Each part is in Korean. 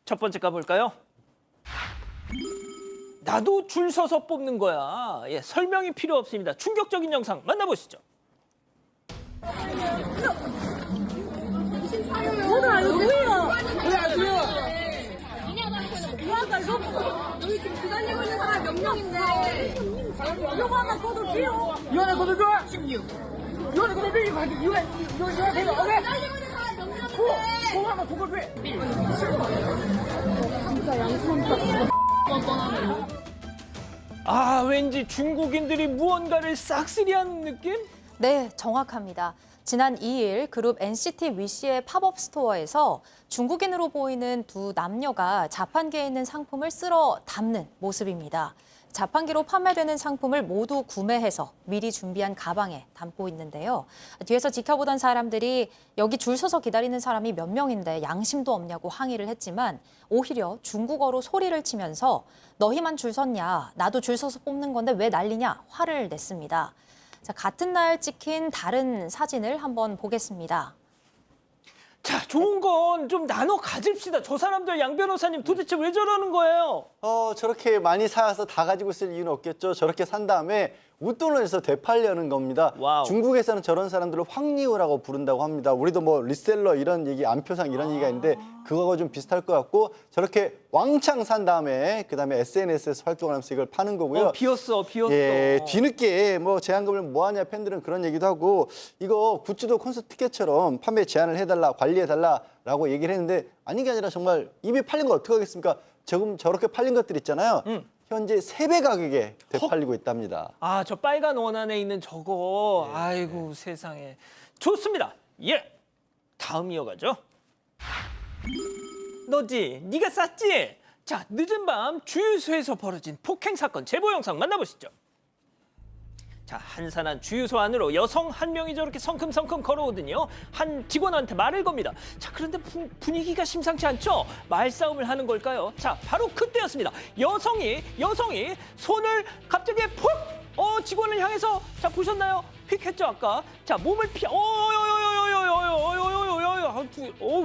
첫 번째 가볼까요? 나도 줄 서서 뽑는 거야. 예, 설명이 필요 없습니다. 충격적인 영상 만나보시죠. 뭐야 이거 뭐야? 뭐야 이거? 여기 지금 기다리고 있는 사람 몇 명인데 이거 하나 거둬 줘요. 이거 하나 거둬 줘. 16. 이거 하나 거둬 줘. 이거 해서 오케이. 기다리고 있는 사람 몇 명인데 그거 하나 거둬 줘. 진짜 양손 아, 왠지 중국인들이 무언가를 싹쓸이하는 느낌? 네, 정확합니다. 지난 2일 그룹 NCT 위시의 팝업 스토어에서 중국인으로 보이는 두 남녀가 자판기에 있는 상품을 쓸어 담는 모습입니다. 자판기로 판매되는 상품을 모두 구매해서 미리 준비한 가방에 담고 있는데요. 뒤에서 지켜보던 사람들이 여기 줄 서서 기다리는 사람이 몇 명인데 양심도 없냐고 항의를 했지만 오히려 중국어로 소리를 치면서 너희만 줄 섰냐, 나도 줄 서서 뽑는 건데 왜 난리냐 화를 냈습니다. 자, 같은 날 찍힌 다른 사진을 한번 보겠습니다. 자, 좋은 건 좀 나눠 가집시다. 저 사람들 양 변호사님 도대체 왜 저러는 거예요? 저렇게 많이 사서 다 가지고 있을 이유는 없겠죠. 저렇게 산 다음에 웃돈을 해서 되팔려는 겁니다. 와우. 중국에서는 저런 사람들을 황리우라고 부른다고 합니다. 우리도 뭐 리셀러 이런 얘기, 안표상 이런 얘기가 있는데 그거하고 좀 비슷할 것 같고 저렇게 왕창 산 다음에 그다음에 SNS에서 활동하면서 이걸 파는 거고요. 비었어. 예, 뒤늦게 뭐 제한금을 뭐하냐 팬들은 그런 얘기도 하고 이거 굿즈도 콘서트 티켓처럼 판매 제한을 해달라, 관리해달라라고 얘기를 했는데 아닌 게 아니라 정말 이미 팔린 거 어떻게 하겠습니까? 지금 저렇게 팔린 것들 있잖아요. 현재 3배 가격에 되팔리고 있답니다. 아, 저 빨간 원안에 있는 저거. 아이고, 세상에. 좋습니다. 예. 다음 이어가죠. 너지? 네가 쌌지? 자, 늦은 밤 주유소에서 벌어진 폭행 사건 제보 영상 만나보시죠. 자, 한산한 주유소 안으로 여성 한 명이 저렇게 성큼성큼 걸어오더니요. 한 직원한테 말을 겁니다. 자, 그런데 분위기가 심상치 않죠? 말싸움을 하는 걸까요? 자, 바로 그때였습니다. 여성이 손을 갑자기 푹! 직원을 향해서, 자, 보셨나요? 휙 했죠, 아까? 자, 몸을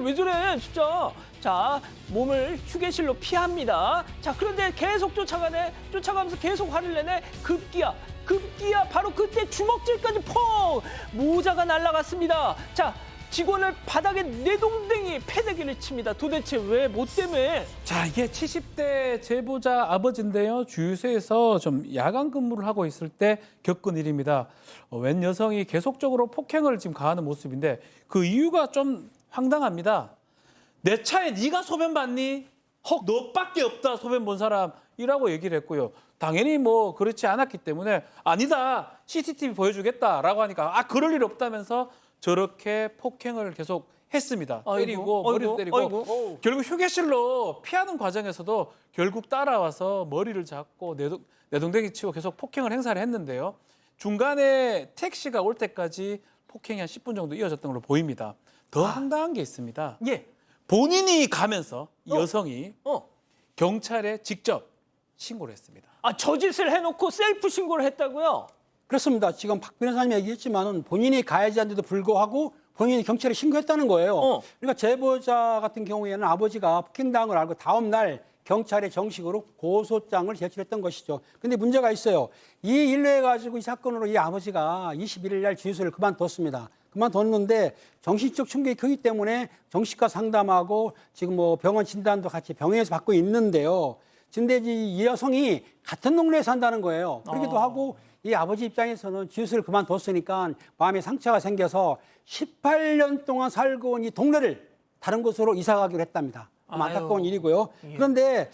왜 저래, 진짜. 자, 몸을 휴게실로 피합니다. 자, 그런데 계속 쫓아가면서 계속 화를 내네. 급기야 바로 그때 주먹질까지 퐁! 모자가 날아갔습니다. 자, 직원을 바닥에 내동댕이 패대기를 칩니다. 도대체 왜, 뭐 때문에? 자, 이게 70대 제보자 아버지인데요. 주유소에서 좀 야간 근무를 하고 있을 때 겪은 일입니다. 웬 여성이 계속적으로 폭행을 지금 가하는 모습인데 그 이유가 좀 황당합니다. 내 차에 네가 소변 봤니? 헉, 너밖에 없다 소변 본 사람이라고 얘기를 했고요. 당연히 뭐 그렇지 않았기 때문에 아니다 CCTV 보여주겠다라고 하니까 그럴 일 없다면서 저렇게 폭행을 계속 했습니다. 때리고 머리도 때리고 결국 휴게실로 피하는 과정에서도 결국 따라와서 머리를 잡고 내동댕이 치고 계속 폭행을 행사를 했는데요. 중간에 택시가 올 때까지 폭행이 한 10분 정도 이어졌던 걸로 보입니다. 더 황당한 게 있습니다. 예. 본인이 가면서 이 여성이 경찰에 직접 신고를 했습니다. 아, 저 짓을 해놓고 셀프 신고를 했다고요? 그렇습니다. 지금 박 변호사님이 얘기했지만은 본인이 가해자인데도 불구하고 본인이 경찰에 신고했다는 거예요. 그러니까 제보자 같은 경우에는 아버지가 폭행당한 걸 알고 다음 날 경찰에 정식으로 고소장을 제출했던 것이죠. 근데 문제가 있어요. 이 일로 해가지고 이 사건으로 이 아버지가 21일 날 주유소를 그만뒀습니다. 그만뒀는데 정신적 충격이 크기 때문에 정신과 상담하고 지금 뭐 병원 진단도 같이 병원에서 받고 있는데요. 근데 이 여성이 같은 동네에 산다는 거예요. 그러기도 하고 이 아버지 입장에서는 주유소를 그만뒀으니까 마음에 상처가 생겨서 18년 동안 살고 온 이 동네를 다른 곳으로 이사 가기로 했답니다. 안타까운 일이고요. 그런데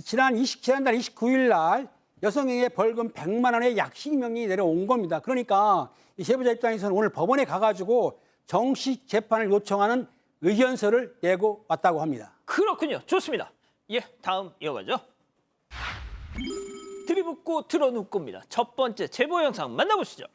지난달 29일 날 여성에게 벌금 100만 원의 약식명령이 내려온 겁니다. 그러니까 이 제보자 입장에서는 오늘 법원에 가가지고 정식 재판을 요청하는 의견서를 내고 왔다고 합니다. 그렇군요. 좋습니다. 예, 다음 이어가죠. 들이붓고 들어눕고입니다. 첫 번째 제보 영상 만나보시죠.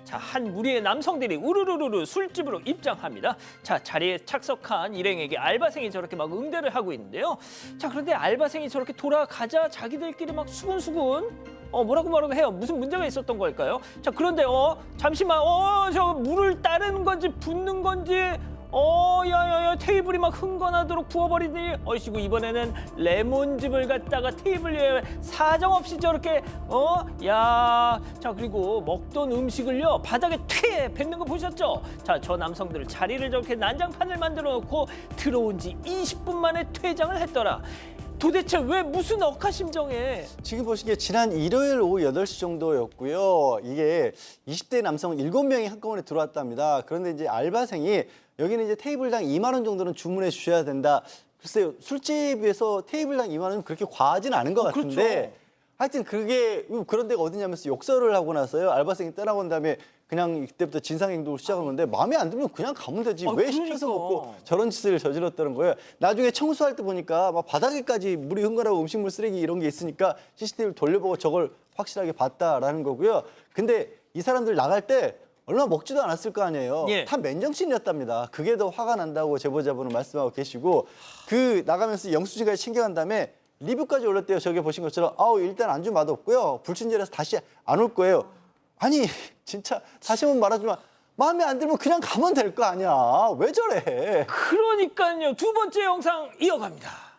자, 한 무리의 남성들이 우르르르 술집으로 입장합니다. 자, 자리에 착석한 일행에게 알바생이 저렇게 막 응대를 하고 있는데요. 자, 그런데 알바생이 저렇게 돌아가자 자기들끼리 막 수근수근 뭐라고 해요. 무슨 문제가 있었던 걸까요? 자, 그런데 잠시만 저 물을 따르는 건지 붓는 건지 야야야 테이블이 막 흥건하도록 부어버리더니 어이시구 이번에는 레몬즙을 갖다가 테이블 위에 사정없이 저렇게 자 그리고 먹던 음식을요 바닥에 퇴 뱉는 거 보셨죠? 자 저 남성들 자리를 저렇게 난장판을 만들어 놓고 들어온 지 20분 만에 퇴장을 했더라. 도대체 왜 무슨 억하심정에? 지금 보시기에 지난 일요일 오후 8시 정도였고요. 이게 20대 남성 7명이 한꺼번에 들어왔답니다. 그런데 이제 알바생이 여기는 이제 테이블당 2만 원 정도는 주문해 주셔야 된다. 글쎄요, 술집에서 테이블당 2만 원은 그렇게 과하진 않은 것 같은데 그렇죠. 하여튼 그게 그런 데가 어디냐면서 욕설을 하고 나서요. 알바생이 떠나고 난 다음에 그냥 이때부터 진상행동을 시작한 건데 마음에 안 들면 그냥 가면 되지. 왜 시켜서 그러니까. 먹고 저런 짓을 저질렀다는 거예요. 나중에 청소할 때 보니까 막 바닥에까지 물이 흥건하고 음식물 쓰레기 이런 게 있으니까 CCTV를 돌려보고 저걸 확실하게 봤다라는 거고요. 근데 이 사람들 나갈 때 얼마 먹지도 않았을 거 아니에요. 예. 다 맨정신이었답니다. 그게 더 화가 난다고 제보자분은 말씀하고 계시고 그 나가면서 영수증까지 챙겨간 다음에 리뷰까지 올렸대요. 저기 보신 것처럼 일단 안주 맛없고요. 불친절해서 다시 안 올 거예요. 아니 진짜 다시 한번 말하지만 마음에 안 들면 그냥 가면 될 거 아니야. 왜 저래? 그러니까요. 두 번째 영상 이어갑니다.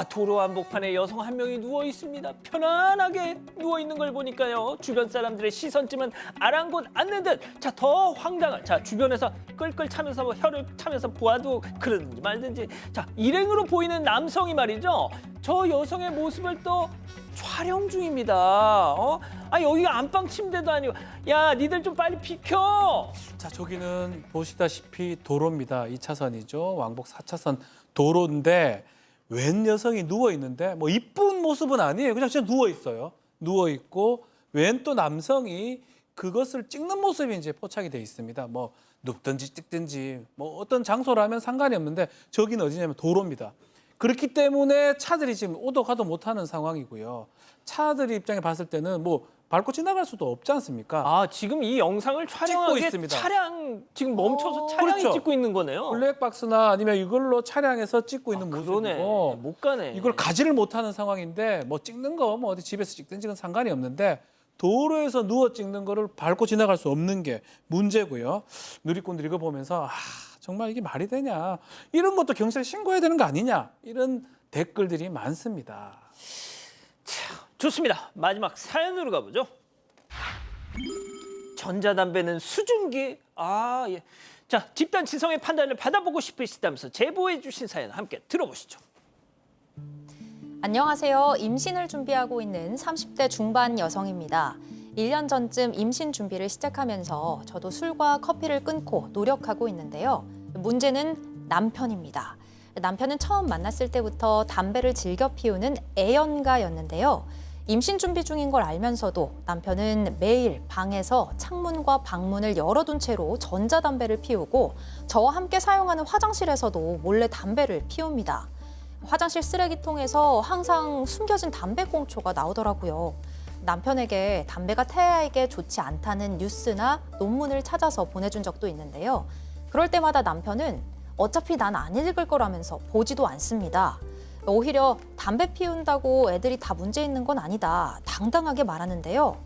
도로 한복판에 여성 한 명이 누워 있습니다. 편안하게 누워 있는 걸 보니까요. 주변 사람들의 시선쯤은 아랑곳 않는 듯. 자, 더 황당한. 자, 주변에서 끌끌 차면서 혀를 차면서 보아도 그러든지 말든지. 자, 일행으로 보이는 남성이 말이죠. 저 여성의 모습을 또 촬영 중입니다. 여기가 안방 침대도 아니고. 야, 니들 좀 빨리 비켜. 자, 저기는 보시다시피 도로입니다. 2차선이죠. 왕복 4차선 도로인데 웬 여성이 누워 있는데 뭐 이쁜 모습은 아니에요. 그냥 진짜 누워 있어요. 누워 있고 웬 또 남성이 그것을 찍는 모습이 이제 포착이 돼 있습니다. 뭐 눕든지 찍든지 뭐 어떤 장소라면 상관이 없는데 저기는 어디냐면 도로입니다. 그렇기 때문에 차들이 지금 오도 가도 못하는 상황이고요. 차들 입장에 봤을 때는 뭐 밟고 지나갈 수도 없지 않습니까? 지금 이 영상을 촬영하기 있습니다. 차량 지금 멈춰서 차량이 그렇죠. 찍고 있는 거네요. 블랙박스나 아니면 이걸로 차량에서 찍고 있는 그러네. 모습이고 못 가네. 이걸 가지를 못하는 상황인데 뭐 찍는 거 뭐 어디 집에서 찍든지는 상관이 없는데 도로에서 누워 찍는 거를 밟고 지나갈 수 없는 게 문제고요. 누리꾼들이 이거 보면서 정말 이게 말이 되냐. 이런 것도 경찰에 신고해야 되는 거 아니냐. 이런 댓글들이 많습니다. 좋습니다. 마지막 사연으로 가보죠. 전자담배는 수증기? 예. 자, 집단 지성의 판단을 받아보고 싶으시다면서 제보해 주신 사연 함께 들어보시죠. 안녕하세요. 임신을 준비하고 있는 30대 중반 여성입니다. 1년 전쯤 임신 준비를 시작하면서 저도 술과 커피를 끊고 노력하고 있는데요. 문제는 남편입니다. 남편은 처음 만났을 때부터 담배를 즐겨 피우는 애연가였는데요. 임신 준비 중인 걸 알면서도 남편은 매일 방에서 창문과 방문을 열어둔 채로 전자담배를 피우고 저와 함께 사용하는 화장실에서도 몰래 담배를 피웁니다. 화장실 쓰레기통에서 항상 숨겨진 담배꽁초가 나오더라고요. 남편에게 담배가 태아에게 좋지 않다는 뉴스나 논문을 찾아서 보내준 적도 있는데요. 그럴 때마다 남편은 어차피 난 안 읽을 거라면서 보지도 않습니다. 오히려 담배 피운다고 애들이 다 문제 있는 건 아니다. 당당하게 말하는데요.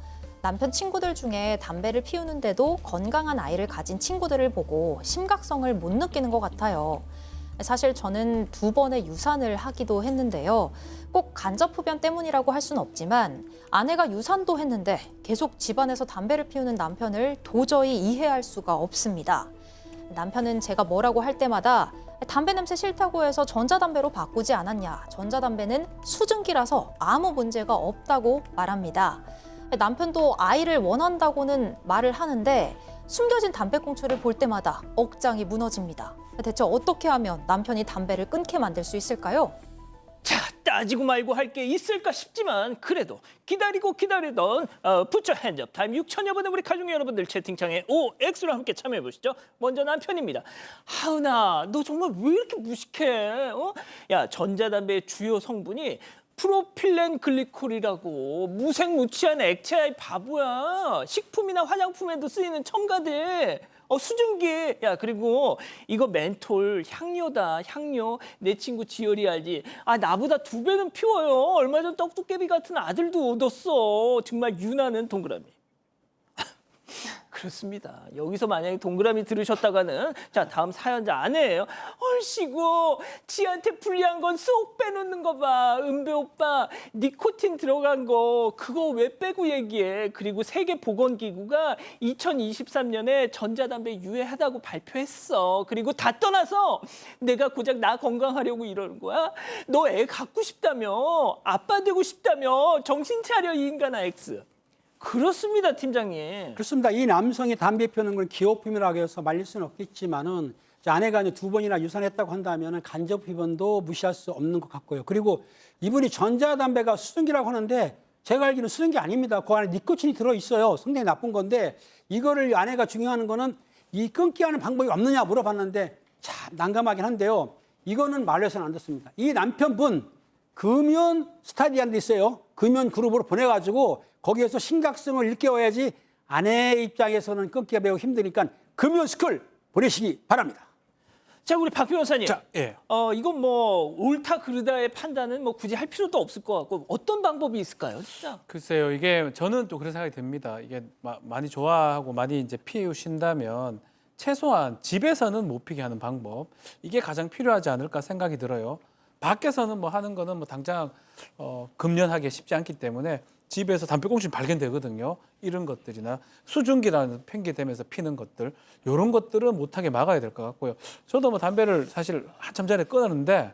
남편 친구들 중에 담배를 피우는데도 건강한 아이를 가진 친구들을 보고 심각성을 못 느끼는 것 같아요. 사실 저는 2번의 유산을 하기도 했는데요. 꼭 간접 흡연 때문이라고 할 수는 없지만 아내가 유산도 했는데 계속 집안에서 담배를 피우는 남편을 도저히 이해할 수가 없습니다. 남편은 제가 뭐라고 할 때마다 담배 냄새 싫다고 해서 전자담배로 바꾸지 않았냐. 전자담배는 수증기라서 아무 문제가 없다고 말합니다. 남편도 아이를 원한다고는 말을 하는데 숨겨진 담배꽁초를 볼 때마다 억장이 무너집니다. 대체 어떻게 하면 남편이 담배를 끊게 만들 수 있을까요? 자, 따지고 말고 할 게 있을까 싶지만 그래도 기다리고 기다리던 Put Your Hands Up 타임 6천여 분의 우리 가족 여러분들 채팅창에 OX로 함께 참여해 보시죠. 먼저 남편입니다. 하은아, 너 정말 왜 이렇게 무식해? 야, 전자담배의 주요 성분이 프로필렌 글리콜이라고 무색무취한 액체야, 이 바보야. 식품이나 화장품에도 쓰이는 첨가돼. 수증기. 야, 그리고 이거 멘톨 향료다, 향료. 내 친구 지열이 알지? 나보다 2배는 피워요. 얼마 전 떡두깨비 같은 아들도 얻었어. 정말 유나는 동그라미. 그렇습니다. 여기서 만약에 동그라미 들으셨다가는 자 다음 사연자 아내예요. 얼씨구 지한테 불리한 건 쏙 빼놓는 거 봐. 은배 오빠 니코틴 들어간 거 그거 왜 빼고 얘기해. 그리고 세계보건기구가 2023년에 전자담배 유해하다고 발표했어. 그리고 다 떠나서 내가 고작 나 건강하려고 이러는 거야? 너 애 갖고 싶다며 아빠 되고 싶다며 정신 차려 이 인간아 X. 그렇습니다, 팀장님. 그렇습니다. 이 남성이 담배 피우는 걸 기호품이라고 해서 말릴 수는 없겠지만은 이제 아내가 이제 2번이나 유산했다고 한다면은 간접 휘번도 무시할 수 없는 것 같고요. 그리고 이분이 전자담배가 수증기라고 하는데 제가 알기로는 수증기 아닙니다. 그 안에 니코틴이 들어 있어요. 상당히 나쁜 건데 이거를 아내가 중요한 거는 이 끊게 하는 방법이 없느냐 물어봤는데 참 난감하긴 한데요. 이거는 말려서는 안 됐습니다. 이 남편분 금연 스타디라는 데 있어요. 금연 그룹으로 보내가지고 거기에서 심각성을 일깨워야지 아내 입장에서는 끊기가 매우 힘드니까 금연 스쿨 보내시기 바랍니다. 자, 우리 박 변호사님. 자, 예. 이건 뭐 옳다 그르다의 판단은 뭐 굳이 할 필요도 없을 것 같고 어떤 방법이 있을까요, 진짜? 글쎄요, 이게 저는 또 그런 생각이 듭니다. 이게 많이 좋아하고 많이 이제 피우신다면 최소한 집에서는 못 피게 하는 방법 이게 가장 필요하지 않을까 생각이 들어요. 밖에서는 뭐 하는 거는 뭐 당장 금연하기 쉽지 않기 때문에 집에서 담배꽁초 발견되거든요. 이런 것들이나 수증기라는 핑계 대면서 피는 것들 이런 것들은 못하게 막아야 될 것 같고요. 저도 뭐 담배를 사실 한참 전에 끊었는데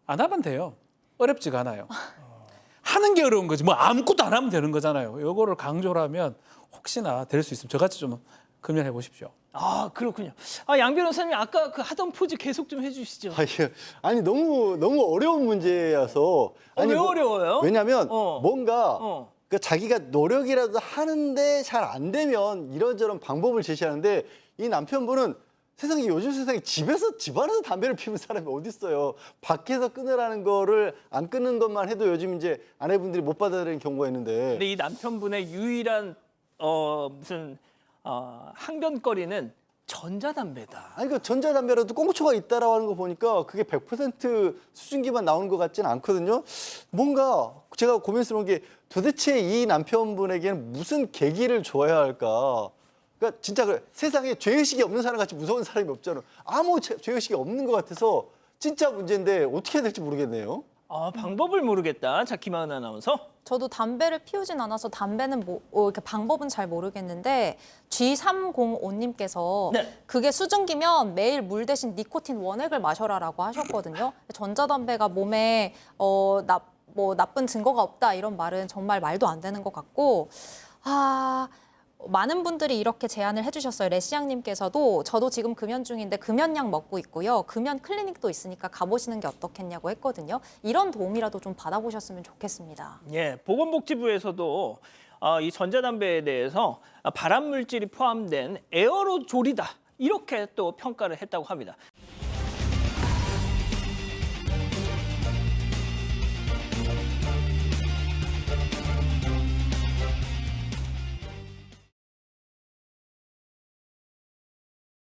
안 하면 돼요. 어렵지가 않아요. 하는 게 어려운 거지. 뭐 아무것도 안 하면 되는 거잖아요. 요거를 강조를 하면 혹시나 될 수 있으면 저같이 좀 금연해 보십시오. 아, 그렇군요. 양 변호사님 아까 그 하던 포즈 계속 좀 해주시죠. 아니 너무 어려운 문제여서 아니 왜 어려워요? 왜냐하면 뭔가 어. 그 자기가 노력이라도 하는데 잘 안 되면 이런저런 방법을 제시하는데 이 남편분은 세상에 요즘 세상에 집안에서 담배를 피우는 사람이 어디 있어요? 밖에서 끊으라는 거를 안 끊는 것만 해도 요즘 이제 아내분들이 못 받아들이는 경우가 있는데. 근데 이 남편분의 유일한 무슨 항변거리는 전자담배다. 아니 그 전자담배라도 꽁초가 있다라고 하는 거 보니까 그게 100% 수증기만 나오는 것 같지는 않거든요. 뭔가 제가 고민스러운 게 도대체 이 남편분에게는 무슨 계기를 줘야 할까? 그러니까 진짜 그래. 세상에 죄의식이 없는 사람 같이 무서운 사람이 없잖아. 아무 죄의식이 없는 것 같아서 진짜 문제인데 어떻게 해야 될지 모르겠네요. 방법을 모르겠다. 자, 김하은 아나운서. 저도 담배를 피우진 않아서 담배는 이렇게 방법은 잘 모르겠는데 G305님께서 네. 그게 수증기면 매일 물 대신 니코틴 원액을 마셔라라고 하셨거든요. 전자담배가 몸에 나쁜 증거가 없다 이런 말은 정말 말도 안 되는 것 같고 많은 분들이 이렇게 제안을 해주셨어요. 레시앙님께서도 저도 지금 금연 중인데 금연약 먹고 있고요. 금연 클리닉도 있으니까 가보시는 게 어떻겠냐고 했거든요. 이런 도움이라도 좀 받아보셨으면 좋겠습니다. 예, 보건복지부에서도 이 전자담배에 대해서 발암 물질이 포함된 에어로졸이다 이렇게 또 평가를 했다고 합니다.